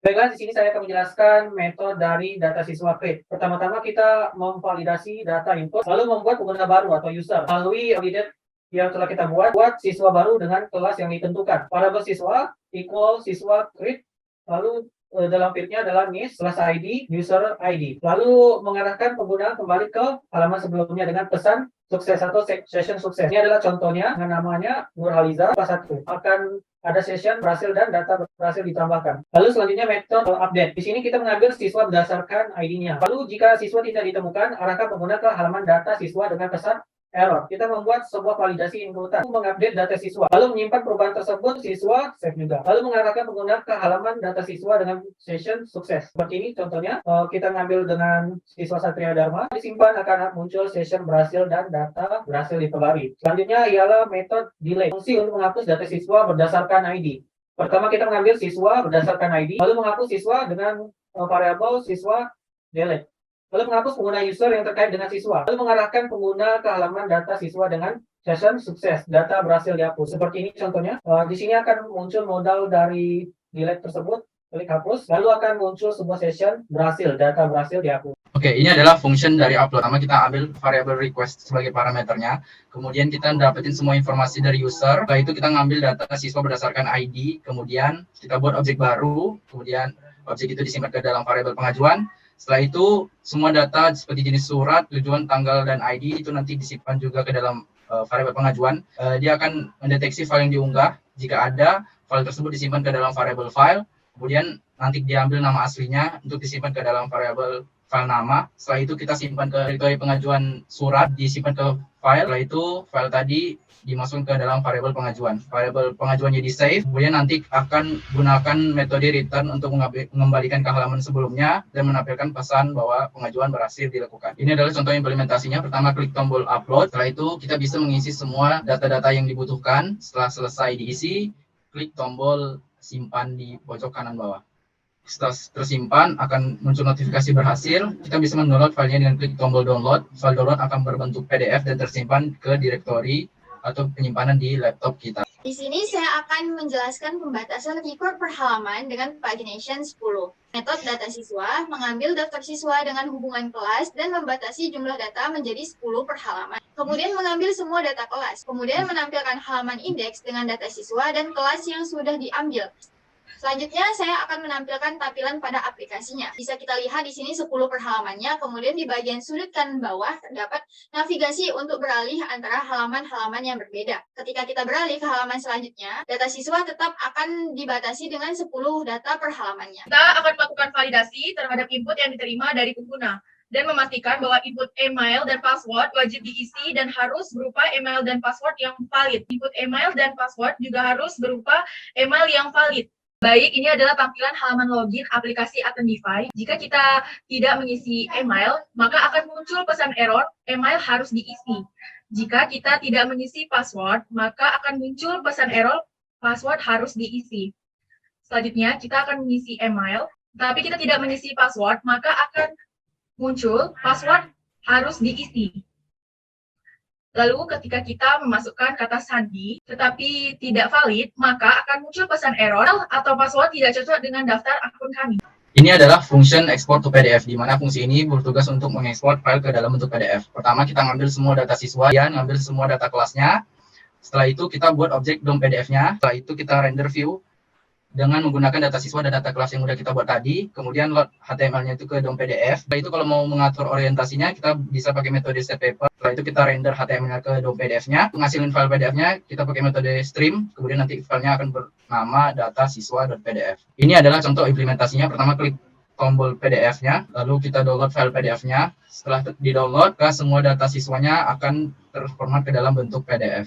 Baiklah, di sini saya akan menjelaskan metode dari data siswa create. Pertama-tama kita memvalidasi data input, lalu membuat pengguna baru atau user melalui validate yang telah kita buat siswa baru dengan kelas yang ditentukan. Variabel siswa equal siswa create, lalu dalam fieldnya adalah NIS plus ID user ID. Lalu mengarahkan pengguna kembali ke halaman sebelumnya dengan pesan sukses atau session sukses. Ini adalah contohnya dengan namanya Nurhaliza kelas 1. Akan ada session berhasil dan data berhasil ditambahkan. Lalu selanjutnya metode update. Di sini kita mengambil siswa berdasarkan ID-nya. Lalu jika siswa tidak ditemukan, arahkan pengguna ke halaman data siswa dengan pesan error. Kita membuat sebuah validasi inputan, mengupdate data siswa, lalu menyimpan perubahan tersebut, siswa save juga. Lalu mengarahkan pengguna ke halaman data siswa dengan session sukses. Seperti ini contohnya, kita ngambil dengan siswa Satria Dharma, disimpan akan muncul session berhasil dan data berhasil diperbarui. Selanjutnya ialah metode delete, fungsi untuk menghapus data siswa berdasarkan ID. Pertama kita mengambil siswa berdasarkan ID, lalu menghapus siswa dengan variabel siswa delete. Lalu menghapus pengguna user yang terkait dengan siswa. Lalu mengarahkan pengguna ke halaman data siswa dengan session sukses. Data berhasil dihapus. Seperti ini contohnya. Di sini akan muncul modal dari delete tersebut. Klik hapus. Lalu akan muncul sebuah session berhasil. Data berhasil dihapus. Oke, ini adalah function dari upload. Pertama kita ambil variable request sebagai parameternya. Kemudian kita dapetin semua informasi dari user. Setelah itu kita ngambil data siswa berdasarkan ID. Kemudian kita buat objek baru. Kemudian objek itu disimpan ke dalam variabel pengajuan. Setelah itu, semua data seperti jenis surat, tujuan, tanggal, dan ID itu nanti disimpan juga ke dalam variabel pengajuan. Dia akan mendeteksi file yang diunggah. Jika ada, file tersebut disimpan ke dalam variabel file. Kemudian nanti diambil nama aslinya untuk disimpan ke dalam variabel file nama. Setelah itu kita simpan ke direktori pengajuan surat, disimpan ke file. Setelah itu, file tadi dimasukkan ke dalam variabel pengajuan. Variabel pengajuannya di save, kemudian nanti akan gunakan metode return untuk mengembalikan ke halaman sebelumnya dan menampilkan pesan bahwa pengajuan berhasil dilakukan. Ini adalah contoh implementasinya. Pertama klik tombol upload, setelah itu kita bisa mengisi semua data-data yang dibutuhkan. Setelah selesai diisi, klik tombol simpan di pojok kanan bawah. Setelah tersimpan akan muncul notifikasi berhasil. Kita bisa mendownload filenya dengan klik tombol download. File download akan berbentuk PDF dan tersimpan ke direktori atau penyimpanan di laptop kita. Di sini saya akan menjelaskan pembatasan record per halaman dengan pagination 10. Metode data siswa mengambil daftar siswa dengan hubungan kelas dan membatasi jumlah data menjadi 10 per halaman. Kemudian mengambil semua data kelas. Kemudian menampilkan halaman indeks dengan data siswa dan kelas yang sudah diambil. Selanjutnya, saya akan menampilkan tampilan pada aplikasinya. Bisa kita lihat di sini 10 per halamannya, kemudian di bagian sudut kanan bawah terdapat navigasi untuk beralih antara halaman-halaman yang berbeda. Ketika kita beralih ke halaman selanjutnya, data siswa tetap akan dibatasi dengan 10 data per halamannya. Kita akan melakukan validasi terhadap input yang diterima dari pengguna dan memastikan bahwa input email dan password wajib diisi dan harus berupa email dan password yang valid. Input email dan password juga harus berupa email yang valid. Baik, ini adalah tampilan halaman login aplikasi Attendify. Jika kita tidak mengisi email, maka akan muncul pesan error, email harus diisi. Jika kita tidak mengisi password, maka akan muncul pesan error, password harus diisi. Selanjutnya, kita akan mengisi email, tapi kita tidak mengisi password, maka akan muncul password harus diisi. Lalu ketika kita memasukkan kata sandi tetapi tidak valid, maka akan muncul pesan error atau password tidak cocok dengan daftar akun kami. Ini adalah function export to PDF, di mana fungsi ini bertugas untuk mengekspor file ke dalam bentuk PDF. Pertama kita ngambil semua data siswa, dan ngambil semua data kelasnya. Setelah itu kita buat objek DOM PDF-nya. Setelah itu kita render view dengan menggunakan data siswa dan data kelas yang udah kita buat tadi, kemudian load HTML-nya itu ke DOM PDF. Setelah itu kalau mau mengatur orientasinya, kita bisa pakai metode set paper. Setelah itu kita render HTML-nya ke DOM PDF-nya, menghasilkan file PDF-nya, kita pakai metode stream, kemudian nanti filenya akan bernama datasiswa.pdf. Ini adalah contoh implementasinya. Pertama klik tombol PDF-nya, lalu kita download file PDF-nya. Setelah di-download, semua data siswanya akan terformat ke dalam bentuk PDF.